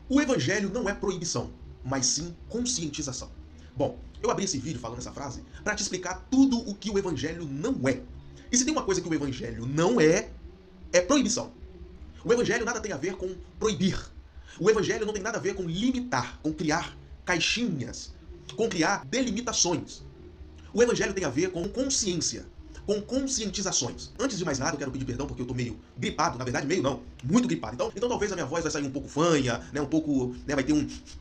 O evangelho não é proibição, mas sim conscientização. Bom, eu abri esse vídeo falando essa frase para te explicar tudo o que o evangelho não é. E se tem uma coisa que o evangelho não é, é proibição. O evangelho nada tem a ver com proibir. O evangelho não tem nada a ver com limitar, com criar caixinhas, com criar delimitações. O evangelho tem a ver com consciência, com conscientizações. Antes de mais nada, eu quero pedir perdão porque eu tô meio gripado, na verdade meio não, muito gripado. Então talvez a minha voz vai sair um pouco fanha, né, um pouco, né, vai ter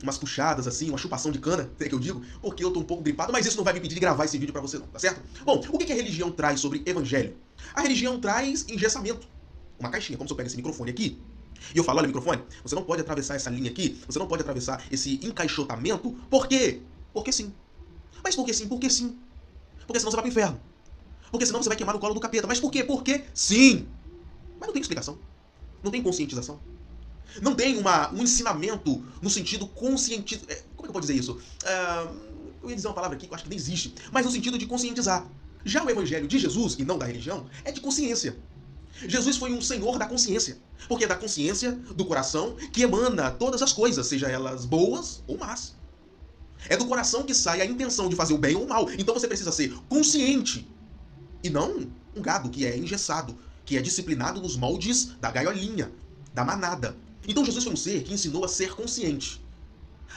umas puxadas assim, uma chupação de cana, é que eu digo, porque eu tô um pouco gripado, mas isso não vai me impedir de gravar esse vídeo pra você não, tá certo? Bom, o que a religião traz sobre evangelho? A religião traz engessamento. Uma caixinha, como se eu pego esse microfone aqui e eu falo, olha microfone, você não pode atravessar essa linha aqui, você não pode atravessar esse encaixotamento, por quê? Porque sim. Mas por que sim? Porque sim. Porque senão você vai pro inferno. Porque senão você vai queimar no colo do capeta. Mas por quê? Porque sim. Mas não tem explicação. Não tem conscientização. Não tem um ensinamento no sentido consciente... Como é que eu posso dizer isso? Eu ia dizer uma palavra aqui que eu acho que nem existe. Mas no sentido de conscientizar. Já o evangelho de Jesus, e não da religião, é de consciência. Jesus foi um senhor da consciência. Porque é da consciência, do coração, que emana todas as coisas, seja elas boas ou más. É do coração que sai a intenção de fazer o bem ou o mal. Então você precisa ser consciente. E não um gado que é engessado, que é disciplinado nos moldes da gaiolinha, da manada. Então Jesus foi um ser que ensinou a ser consciente.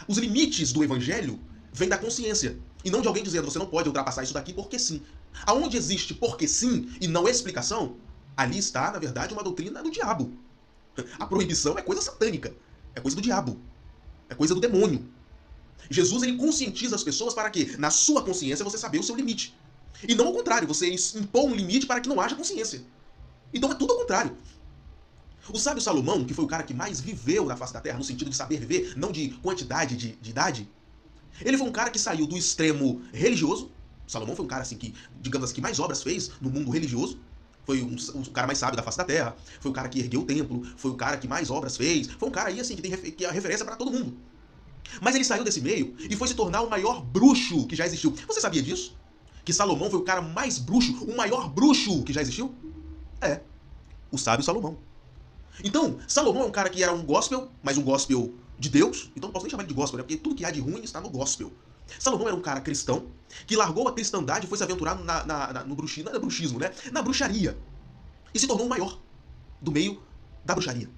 Os limites do evangelho vêm da consciência. E não de alguém dizendo, você não pode ultrapassar isso daqui porque sim. Aonde existe porque sim e não explicação, ali está, na verdade, uma doutrina do diabo. A proibição é coisa satânica. É coisa do diabo. É coisa do demônio. Jesus, ele conscientiza as pessoas para que, na sua consciência, você saber o seu limite. E não ao contrário, você impõe um limite para que não haja consciência. Então é tudo ao contrário. O sábio Salomão, que foi o cara que mais viveu na face da terra, no sentido de saber viver, não de quantidade de idade, ele foi um cara que saiu do extremo religioso. Salomão foi um cara assim que, digamos assim, que mais obras fez no mundo religioso. Foi o cara mais sábio da face da terra. Foi o cara que ergueu o templo. Foi o cara que mais obras fez. Foi um cara aí assim que é a referência para todo mundo. Mas ele saiu desse meio e foi se tornar o maior bruxo que já existiu. Você sabia disso? Que Salomão foi o cara mais bruxo, o maior bruxo que já existiu? É, o sábio Salomão. Então, Salomão é um cara que era um gospel, mas um gospel de Deus. Então não posso nem chamar ele de gospel, né? Porque tudo que há de ruim está no gospel. Salomão era um cara cristão, que largou a cristandade e foi se aventurar no bruxismo, né? Na bruxaria. E se tornou o maior do meio da bruxaria.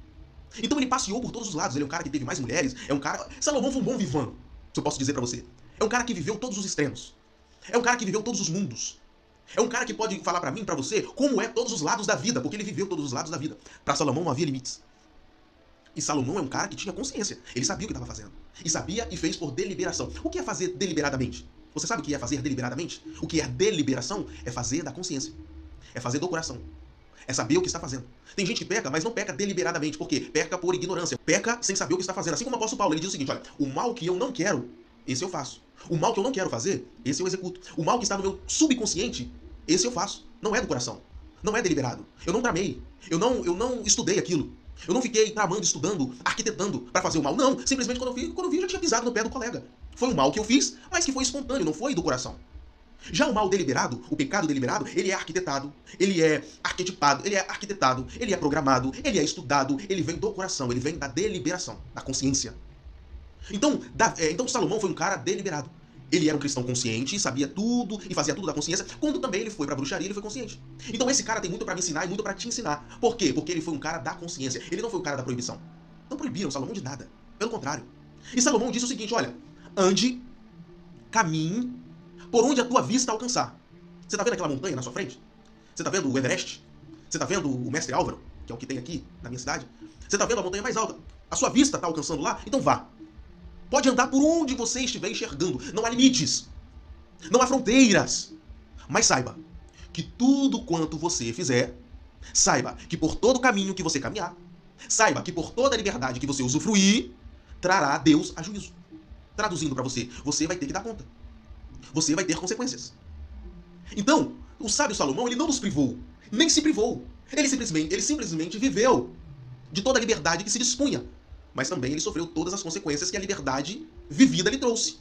Então ele passeou por todos os lados. Ele é um cara que teve mais mulheres. É um cara... Salomão foi um bom vivant, se eu posso dizer pra você. É um cara que viveu todos os extremos. É um cara que viveu todos os mundos. É um cara que pode falar pra mim, pra você, como é todos os lados da vida, porque ele viveu todos os lados da vida. Pra Salomão não havia limites. E Salomão é um cara que tinha consciência. Ele sabia o que estava fazendo. E sabia e fez por deliberação. O que é fazer deliberadamente? Você sabe o que é fazer deliberadamente? O que é deliberação? É fazer da consciência. É fazer do coração. É saber o que está fazendo. Tem gente que peca, mas não peca deliberadamente. Por quê? Peca por ignorância. Peca sem saber o que está fazendo. Assim como o apóstolo Paulo, ele diz o seguinte, olha, o mal que eu não quero, esse eu faço. O mal que eu não quero fazer, esse eu executo. O mal que está no meu subconsciente, esse eu faço. Não é do coração. Não é deliberado. Eu não tramei. Eu não estudei aquilo. Eu não fiquei tramando, estudando, arquitetando para fazer o mal. Não, simplesmente quando eu vi, eu já tinha pisado no pé do colega. Foi um mal que eu fiz, mas que foi espontâneo, não foi do coração. Já o mal deliberado, o pecado deliberado, ele é arquitetado, ele é arquetipado, ele é arquitetado, ele é programado, ele é estudado, ele vem do coração, ele vem da deliberação, da consciência. Então Salomão foi um cara deliberado. Ele era um cristão consciente, sabia tudo e fazia tudo da consciência, quando também ele foi pra bruxaria, ele foi consciente. Então esse cara tem muito pra me ensinar e muito pra te ensinar. Por quê? Porque ele foi um cara da consciência, ele não foi um cara da proibição. Não proibiram Salomão de nada, pelo contrário. E Salomão disse o seguinte, olha, ande, caminhe, por onde a tua vista alcançar. Você tá vendo aquela montanha na sua frente? Você tá vendo o Everest? Você tá vendo o Mestre Álvaro, que é o que tem aqui na minha cidade? Você tá vendo a montanha mais alta? A sua vista tá alcançando lá? Então vá. Pode andar por onde você estiver enxergando. Não há limites. Não há fronteiras. Mas saiba que tudo quanto você fizer, saiba que por todo caminho que você caminhar, saiba que por toda a liberdade que você usufruir, trará Deus a juízo. Traduzindo para você, você vai ter que dar conta. Você vai ter consequências. Então, o sábio Salomão, ele não nos privou, nem se privou. Ele simplesmente viveu de toda a liberdade que se dispunha. Mas também ele sofreu todas as consequências que a liberdade vivida lhe trouxe.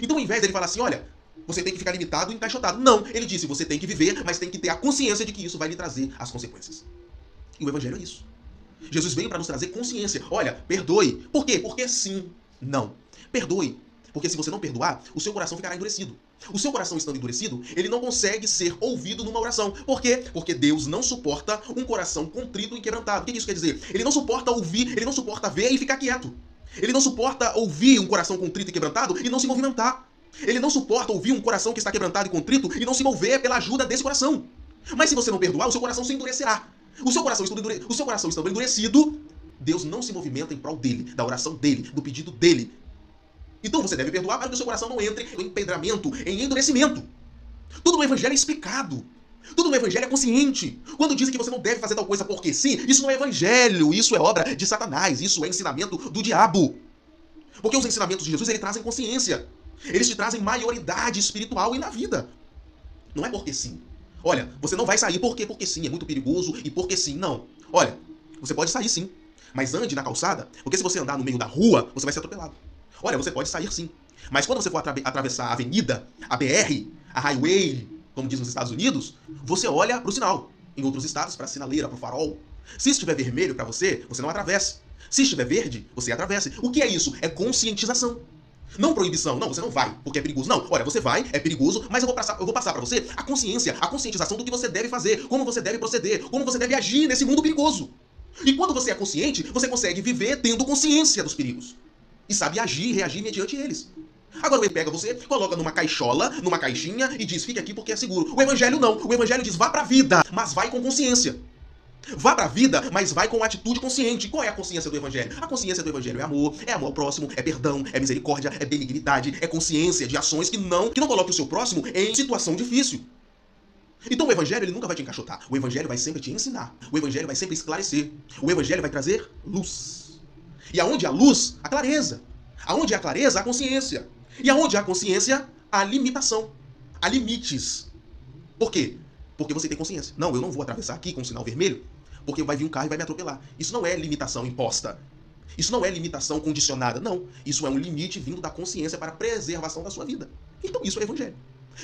Então, ao invés dele falar assim, olha, você tem que ficar limitado e encaixotado. Não, ele disse, você tem que viver, mas tem que ter a consciência de que isso vai lhe trazer as consequências. E o evangelho é isso. Jesus veio para nos trazer consciência. Olha, perdoe. Por quê? Porque sim. Não. Perdoe. Porque se você não perdoar, o seu coração ficará endurecido. O seu coração estando endurecido, ele não consegue ser ouvido numa oração. Por quê? Porque Deus não suporta um coração contrito e quebrantado. O que isso quer dizer? Ele não suporta ouvir, ele não suporta ver e ficar quieto. Ele não suporta ouvir um coração contrito e quebrantado e não se movimentar. Ele não suporta ouvir um coração que está quebrantado e contrito e não se mover pela ajuda desse coração. Mas se você não perdoar, o seu coração se endurecerá. O seu coração estando endurecido, Deus não se movimenta em prol dele, da oração dele, do pedido dele. Então você deve perdoar para que o seu coração não entre em empedramento, em endurecimento. Tudo no Evangelho é explicado. Tudo no Evangelho é consciente. Quando dizem que você não deve fazer tal coisa porque sim, isso não é Evangelho, isso é obra de Satanás, isso é ensinamento do diabo. Porque os ensinamentos de Jesus, eles trazem consciência. Eles te trazem maioridade espiritual e na vida. Não é porque sim. Olha, você não vai sair porque sim, é muito perigoso e porque sim. Não. Olha, você pode sair sim, mas ande na calçada, porque se você andar no meio da rua, você vai ser atropelado. Olha, você pode sair sim, mas quando você for atravessar a avenida, a BR, a highway, como diz nos Estados Unidos, você olha para o sinal. Em outros estados, para a sinaleira, para o farol. Se estiver vermelho para você, você não atravesse. Se estiver verde, você atravesse. O que é isso? É conscientização. Não proibição. Não, você não vai, porque é perigoso. Não, olha, você vai, é perigoso, mas eu vou passar para você a consciência, a conscientização do que você deve fazer, como você deve proceder, como você deve agir nesse mundo perigoso. E quando você é consciente, você consegue viver tendo consciência dos perigos. E sabe agir e reagir mediante eles. Agora ele pega você, coloca numa caixola, numa caixinha e diz, fique aqui porque é seguro. O Evangelho não. O Evangelho diz, vá pra vida, mas vai com consciência. Vá pra vida, mas vai com atitude consciente. Qual é a consciência do Evangelho? A consciência do Evangelho é amor ao próximo, é perdão, é misericórdia, é benignidade, é consciência de ações que não coloquem o seu próximo em situação difícil. Então o Evangelho ele nunca vai te encaixotar. O Evangelho vai sempre te ensinar. O Evangelho vai sempre esclarecer. O Evangelho vai trazer luz. E aonde há luz, há clareza. Aonde há clareza, há consciência. E aonde há consciência, há limitação. Há limites. Por quê? Porque você tem consciência. Não, eu não vou atravessar aqui com um sinal vermelho, porque vai vir um carro e vai me atropelar. Isso não é limitação imposta. Isso não é limitação condicionada. Não. Isso é um limite vindo da consciência para a preservação da sua vida. Então isso é Evangelho.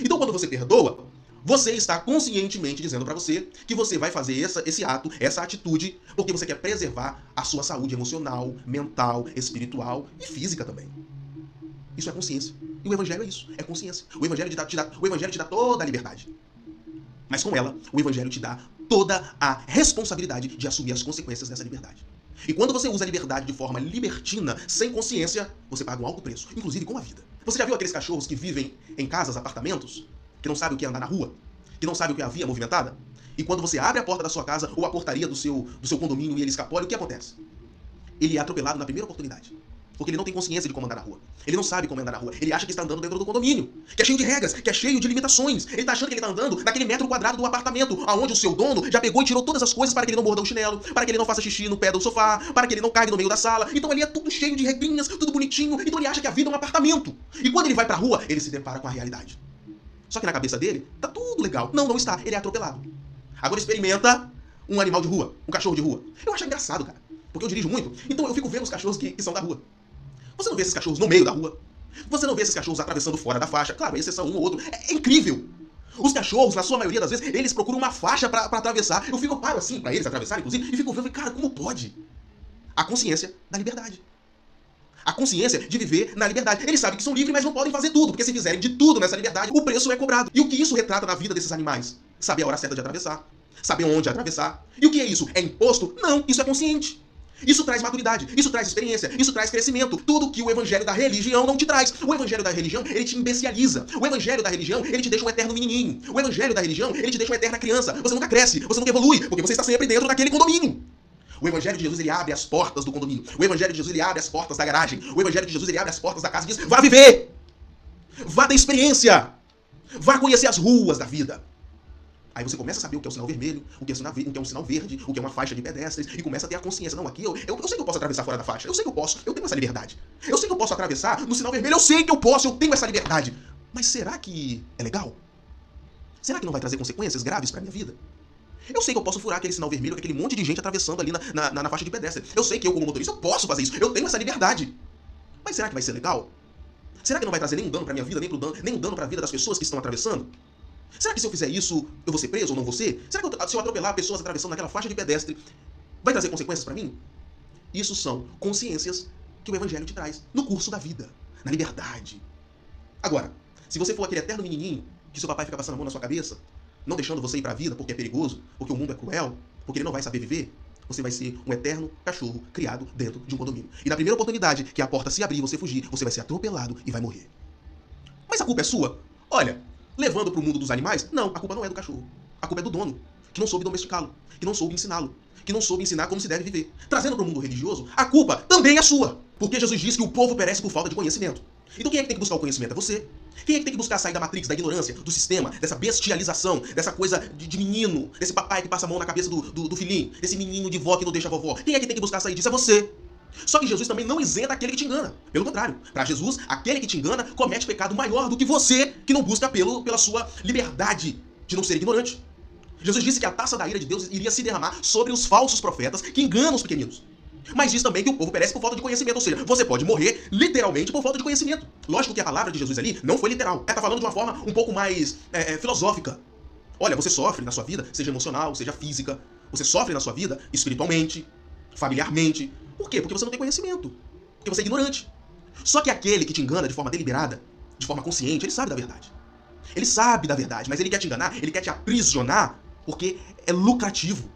Então quando você perdoa, você está conscientemente dizendo para você que você vai fazer esse ato, essa atitude, porque você quer preservar a sua saúde emocional, mental, espiritual e física também. Isso é consciência. E o Evangelho é isso, é consciência. O Evangelho te dá toda a liberdade. Mas com ela, o Evangelho te dá toda a responsabilidade de assumir as consequências dessa liberdade. E quando você usa a liberdade de forma libertina, sem consciência, você paga um alto preço, inclusive com a vida. Você já viu aqueles cachorros que vivem em casas, apartamentos, que não sabem o que é andar na rua, que não sabem o que é a via movimentada? E quando você abre a porta da sua casa ou a portaria do seu condomínio e ele escapole, o que acontece? Ele é atropelado na primeira oportunidade. Porque ele não tem consciência de como andar na rua. Ele não sabe como andar na rua. Ele acha que está andando dentro do condomínio, que é cheio de regras, que é cheio de limitações. Ele está achando que ele está andando naquele metro quadrado do apartamento, aonde o seu dono já pegou e tirou todas as coisas para que ele não morda o chinelo, para que ele não faça xixi no pé do sofá, para que ele não caia no meio da sala. Então ali é tudo cheio de regrinhas, tudo bonitinho. Então ele acha que a vida é um apartamento. E quando ele vai pra rua, ele se depara com a realidade. Só que na cabeça dele, tá tudo legal. Não, não está. Ele é atropelado. Agora experimenta um animal de rua, um cachorro de rua. Eu acho engraçado, cara, porque eu dirijo muito. Então eu fico vendo os cachorros que são da rua. Você não vê esses cachorros no meio da rua. Você não vê esses cachorros atravessando fora da faixa. Claro, exceção um ou outro. É incrível. Os cachorros, na sua maioria das vezes, eles procuram uma faixa pra atravessar. Eu paro assim pra eles atravessarem, inclusive, e fico vendo, cara, como pode? A consciência da liberdade. A consciência de viver na liberdade. Eles sabem que são livres, mas não podem fazer tudo, porque se fizerem de tudo nessa liberdade, o preço é cobrado. E o que isso retrata na vida desses animais? Saber a hora certa de atravessar. Saber onde atravessar. E o que é isso? É imposto? Não, isso é consciente. Isso traz maturidade, isso traz experiência, isso traz crescimento. Tudo que o evangelho da religião não te traz. O evangelho da religião, ele te imbecializa. O evangelho da religião, ele te deixa um eterno menininho. O evangelho da religião, ele te deixa uma eterna criança. Você nunca cresce, você nunca evolui, porque você está sempre dentro daquele condomínio. O evangelho de Jesus, ele abre as portas do condomínio. O evangelho de Jesus, ele abre as portas da garagem. O evangelho de Jesus, ele abre as portas da casa e diz, vá viver! Vá ter experiência! Vá conhecer as ruas da vida. Aí você começa a saber o que é o sinal vermelho, o que é um sinal verde, o que é uma faixa de pedestres, e começa a ter a consciência. Não, aqui eu sei que eu posso atravessar fora da faixa, eu sei que eu posso, eu tenho essa liberdade. Eu sei que eu posso atravessar no sinal vermelho, eu sei que eu posso, eu tenho essa liberdade. Mas será que é legal? Será que não vai trazer consequências graves para minha vida? Eu sei que eu posso furar aquele sinal vermelho com aquele monte de gente atravessando ali na faixa de pedestre. Eu sei que eu, como motorista, eu posso fazer isso, eu tenho essa liberdade. Mas será que vai ser legal? Será que não vai trazer nenhum dano para minha vida, nem dano para a vida das pessoas que estão atravessando? Será que se eu fizer isso, eu vou ser preso ou não vou ser? Será que se eu atropelar pessoas atravessando naquela faixa de pedestre, vai trazer consequências para mim? Isso são consciências que o evangelho te traz no curso da vida, na liberdade. Agora, se você for aquele eterno menininho que seu papai fica passando a mão na sua cabeça, não deixando você ir para a vida porque é perigoso, porque o mundo é cruel, porque ele não vai saber viver, você vai ser um eterno cachorro criado dentro de um condomínio. E na primeira oportunidade que a porta se abrir e você fugir, você vai ser atropelado e vai morrer. Mas a culpa é sua? Olha, levando para o mundo dos animais, não, a culpa não é do cachorro. A culpa é do dono, que não soube domesticá-lo, que não soube ensiná-lo, que não soube ensinar como se deve viver. Trazendo para o mundo religioso, a culpa também é sua. Porque Jesus disse que o povo perece por falta de conhecimento. Então quem é que tem que buscar o conhecimento? É você. Quem é que tem que buscar sair da matrix, da ignorância, do sistema, dessa bestialização, dessa coisa de menino, desse papai que passa a mão na cabeça do filhinho, desse menino de vó que não deixa a vovó? Quem é que tem que buscar sair disso? É você. Só que Jesus também não isenta aquele que te engana. Pelo contrário, para Jesus, aquele que te engana comete pecado maior do que você que não busca pela sua liberdade de não ser ignorante. Jesus disse que a taça da ira de Deus iria se derramar sobre os falsos profetas que enganam os pequeninos. Mas diz também que o povo perece por falta de conhecimento, ou seja, você pode morrer literalmente por falta de conhecimento. Lógico que a palavra de Jesus ali não foi literal. Ela está falando de uma forma um pouco mais filosófica. Olha, você sofre na sua vida, seja emocional, seja física. Você sofre na sua vida espiritualmente, familiarmente. Por quê? Porque você não tem conhecimento. Porque você é ignorante. Só que aquele que te engana de forma deliberada, de forma consciente, ele sabe da verdade. Ele sabe da verdade, mas ele quer te enganar, ele quer te aprisionar porque é lucrativo.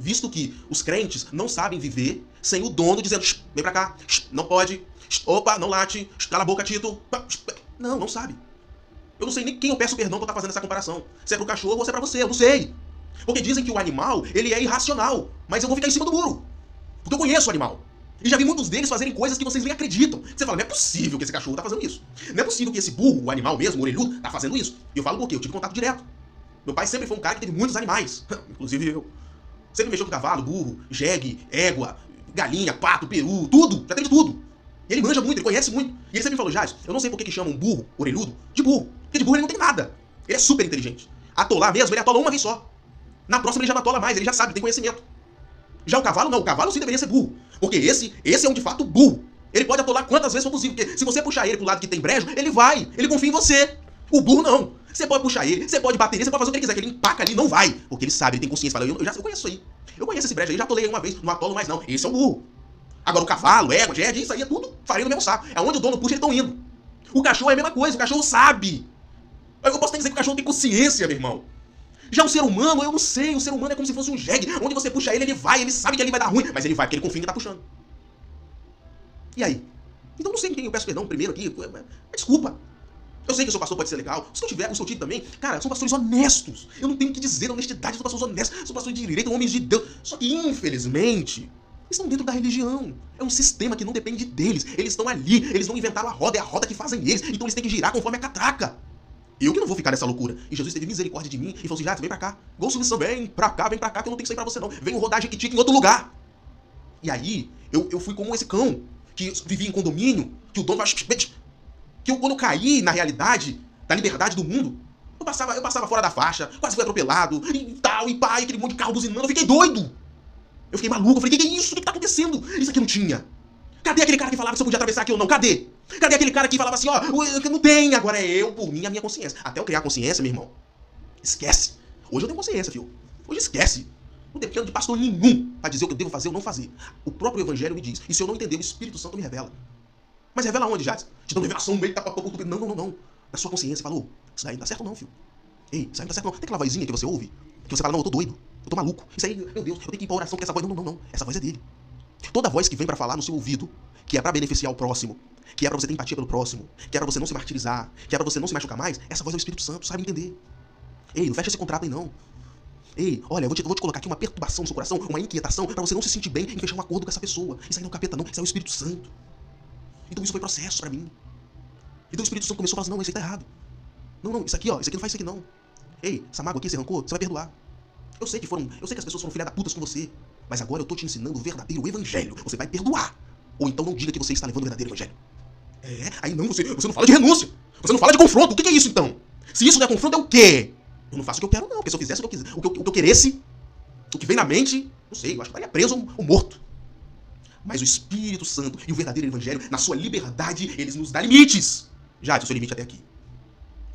Visto que os crentes não sabem viver sem o dono dizendo: vem pra cá, não pode, opa, não late, cala a boca, Tito. Não sabe. Eu não sei nem quem eu peço perdão por estar fazendo essa comparação. Se é pro cachorro ou se é pra você, eu não sei. Porque dizem que o animal, ele é irracional, mas eu vou ficar em cima do muro. Porque eu conheço o animal. E já vi muitos deles fazerem coisas que vocês nem acreditam. Você fala, não é possível que esse cachorro tá fazendo isso. Não é possível que esse burro, o animal mesmo, o orelhudo, tá fazendo isso. E eu falo por quê? Eu tive contato direto. Meu pai sempre foi um cara que teve muitos animais. Inclusive eu. Sempre mexeu com cavalo, burro, jegue, égua, galinha, pato, peru, tudo. Já teve de tudo. E ele manja muito, ele conhece muito. E ele sempre falou, Jais, eu não sei por que chamam um burro, orelhudo, de burro. Porque de burro ele não tem nada. Ele é super inteligente. Atolar mesmo, ele atola uma vez só. Na próxima ele já não atola mais, ele já sabe, tem conhecimento. Já o cavalo não, o cavalo sim deveria ser burro. Porque esse é um de fato burro. Ele pode atolar quantas vezes for possível, porque se você puxar ele pro lado que tem brejo, ele vai, ele confia em você. O burro não. Você pode puxar ele, você pode bater ele, você pode fazer o que ele quiser, que ele empaca ali, não vai. Porque ele sabe, ele tem consciência, fala, eu conheço isso aí. Eu conheço esse brejo aí, já atolei uma vez, não atolo mais não. Esse é o burro. Agora o cavalo, égua, jegue, isso aí é tudo farinha no mesmo saco. É onde o dono puxa, eles estão indo. O cachorro é a mesma coisa, o cachorro sabe. Eu posso até dizer que o cachorro tem consciência, meu irmão. Já o ser humano, eu não sei, o ser humano é como se fosse um jegue. Onde você puxa ele, ele vai, ele sabe que ele vai dar ruim, mas ele vai porque ele confia em quem tá puxando. E aí? Então não sei em quem eu peço perdão primeiro aqui, mas desculpa. Eu sei que o seu pastor pode ser legal, se eu tiver, o seu time também, cara, são pastores honestos. Eu não tenho o que dizer, a honestidade, são pastores honestos, são pastores de direito, homens de Deus. Só que, infelizmente, eles estão dentro da religião. É um sistema que não depende deles. Eles estão ali, eles não inventaram a roda, é a roda que fazem eles. Então eles têm que girar conforme a catraca. Eu que não vou ficar nessa loucura. E Jesus teve misericórdia de mim e falou assim, vem pra cá. Gol Suíça, vem pra cá, que eu não tenho que sair pra você não. Vem rodar Jequitique em outro lugar. E aí, eu fui como esse cão, que vivia em condomínio, que o dono faz... Que quando eu caí na realidade da liberdade do mundo, eu passava fora da faixa, quase fui atropelado, e tal, e pá, e aquele monte de carro buzinando, eu fiquei doido. Eu fiquei maluco, eu falei, que é isso? O que tá acontecendo? Isso aqui não tinha. Cadê aquele cara que falava que você podia atravessar aqui ou não? Cadê? Cadê aquele cara que falava assim, ó, não tem, agora é eu, por mim, a minha consciência. Até eu criar consciência, meu irmão, esquece. Hoje eu tenho consciência, filho. Hoje esquece. Não dependo de pastor nenhum pra dizer o que eu devo fazer ou não fazer. O próprio evangelho me diz. E se eu não entender, o Espírito Santo me revela. Mas revela onde, Jades? Te dando revelação no meio da... Não. Na sua consciência, falou. Isso daí não dá certo não, filho. Ei, isso aí não dá certo não. Tem aquela vozinha que você ouve, que você fala, não, eu tô doido, eu tô maluco. Isso aí, meu Deus, eu tenho que ir pra oração porque essa voz... Não. Essa voz é dele. Toda voz que vem pra falar no seu ouvido, que é pra beneficiar o próximo, que é pra você ter empatia pelo próximo, que é pra você não se martirizar, que é pra você não se machucar mais, essa voz é o Espírito Santo, sabe entender. Ei, não fecha esse contrato aí não. Ei, olha, eu vou te colocar aqui uma perturbação no seu coração, uma inquietação, pra você não se sentir bem em fechar um acordo com essa pessoa. Isso aí não é o capeta não, isso é o Espírito Santo. Então isso foi processo pra mim. Então o Espírito Santo começou a falar assim, não, isso aí tá errado. Não, isso aqui não faz isso aqui não. Ei, essa mágoa aqui você arrancou, você vai perdoar. Eu sei que as pessoas foram filha da putas com você, mas agora eu tô te ensinando o verdadeiro evangelho. Você vai perdoar. Ou então não diga que você está levando o verdadeiro evangelho. Aí não, você não fala de renúncia. Você não fala de confronto. O que é isso então? Se isso não é confronto, é o quê? Eu não faço o que eu quero não, porque se eu fizesse o que eu queresse, o que vem na mente, não sei, eu acho que estaria preso ou morto. Mas o Espírito Santo e o verdadeiro evangelho, na sua liberdade, eles nos dão limites. Já, o seu limite até aqui.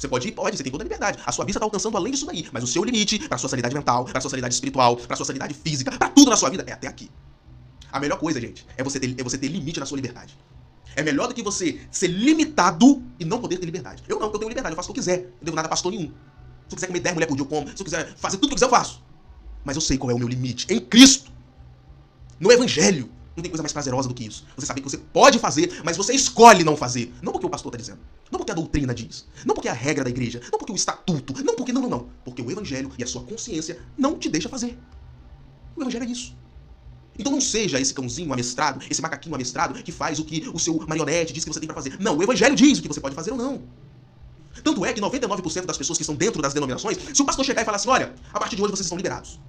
Você pode ir? Pode, você tem toda a liberdade. A sua vida está alcançando além disso daí. Mas o seu limite para a sua sanidade mental, para a sua sanidade espiritual, para a sua sanidade física, para tudo na sua vida é até aqui. A melhor coisa, gente, é você ter limite na sua liberdade. É melhor do que você ser limitado e não poder ter liberdade. Eu não, eu tenho liberdade, eu faço o que eu quiser. Eu não devo nada a pastor nenhum. Se eu quiser comer 10 mulheres por dia, eu como. Se eu quiser fazer tudo o que eu quiser, eu faço. Mas eu sei qual é o meu limite. Em Cristo. No Evangelho. Não tem coisa mais prazerosa do que isso. Você saber que você pode fazer, mas você escolhe não fazer. Não porque o pastor está dizendo. Não porque a doutrina diz. Não porque é a regra da igreja. Não porque o estatuto. Não porque... Não. Porque o Evangelho e a sua consciência não te deixa fazer. O Evangelho é isso. Então não seja esse cãozinho amestrado, esse macaquinho amestrado que faz o que o seu marionete diz que você tem para fazer. Não, o Evangelho diz o que você pode fazer ou não. Tanto é que 99% das pessoas que estão dentro das denominações, se o pastor chegar e falar assim, olha, a partir de hoje vocês estão liberados.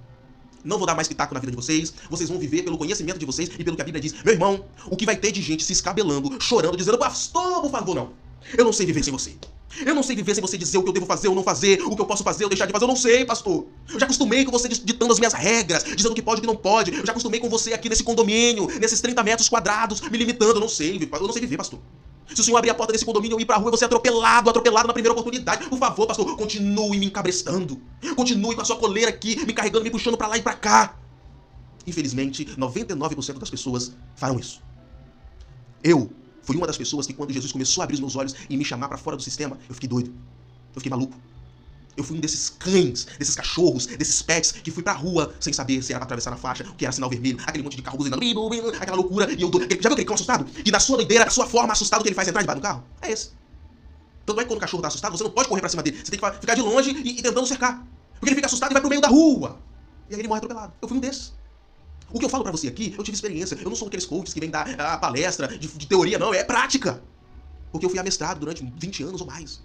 Não vou dar mais pitaco na vida de vocês vão viver pelo conhecimento de vocês e pelo que a Bíblia diz. Meu irmão, o que vai ter de gente se escabelando, chorando, dizendo, pastor, por favor, não. Eu não sei viver sem você. Eu não sei viver sem você dizer o que eu devo fazer ou não fazer, o que eu posso fazer ou deixar de fazer. Eu não sei, pastor. Eu já acostumei com você ditando as minhas regras, dizendo o que pode e o que não pode. Eu já acostumei com você aqui nesse condomínio, nesses 30 metros quadrados, me limitando. Eu não sei viver, pastor. Se o senhor abrir a porta desse condomínio e eu ir pra rua, eu vou ser atropelado na primeira oportunidade. Por favor, pastor, continue me encabrestando. Continue com a sua coleira aqui, me carregando, me puxando pra lá e pra cá. Infelizmente, 99% das pessoas farão isso. Eu fui uma das pessoas que quando Jesus começou a abrir os meus olhos e me chamar pra fora do sistema, eu fiquei doido. Eu fiquei maluco. Eu fui um desses cães, desses cachorros, desses pets que fui pra rua sem saber se era pra atravessar na faixa, o que era sinal vermelho, aquele monte de carro buzinando, aquela loucura, e eu já viu aquele cão assustado? Que na sua doideira, na sua forma, assustado que ele faz entrar debaixo do carro? É esse. Tanto é que quando o cachorro tá assustado, você não pode correr pra cima dele, você tem que ficar de longe e tentando cercar. Porque ele fica assustado e vai pro meio da rua. E aí ele morre atropelado. Eu fui um desses. O que eu falo pra você aqui, eu tive experiência. Eu não sou aqueles coaches que vêm dar a palestra de teoria, não. É prática. Porque eu fui amestrado durante 20 anos ou mais.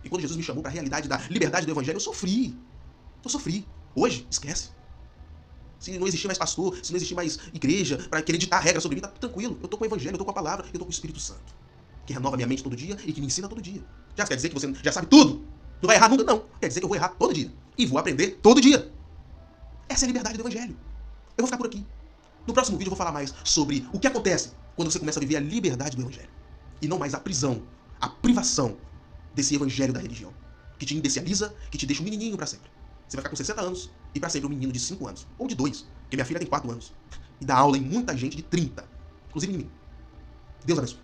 E quando Jesus me chamou pra realidade da liberdade do Evangelho, eu sofri. Eu sofri. Hoje, esquece. Se não existir mais pastor, se não existir mais igreja pra querer ditar regra sobre mim, tá tranquilo. Eu tô com o Evangelho, eu tô com a palavra, eu tô com o Espírito Santo. Que renova minha mente todo dia e que me ensina todo dia. Já quer dizer que você já sabe tudo? Não vai errar nunca? Não. Quer dizer que eu vou errar todo dia. E vou aprender todo dia. Essa é a liberdade do Evangelho. Eu vou ficar por aqui. No próximo vídeo eu vou falar mais sobre o que acontece quando você começa a viver a liberdade do Evangelho. E não mais a prisão, a privação desse Evangelho da religião. Que te indecializa, que te deixa um menininho pra sempre. Você vai ficar com 60 anos e pra sempre um menino de 5 anos. Ou de 2, porque minha filha tem 4 anos. E dá aula em muita gente de 30. Inclusive em mim. Deus abençoe.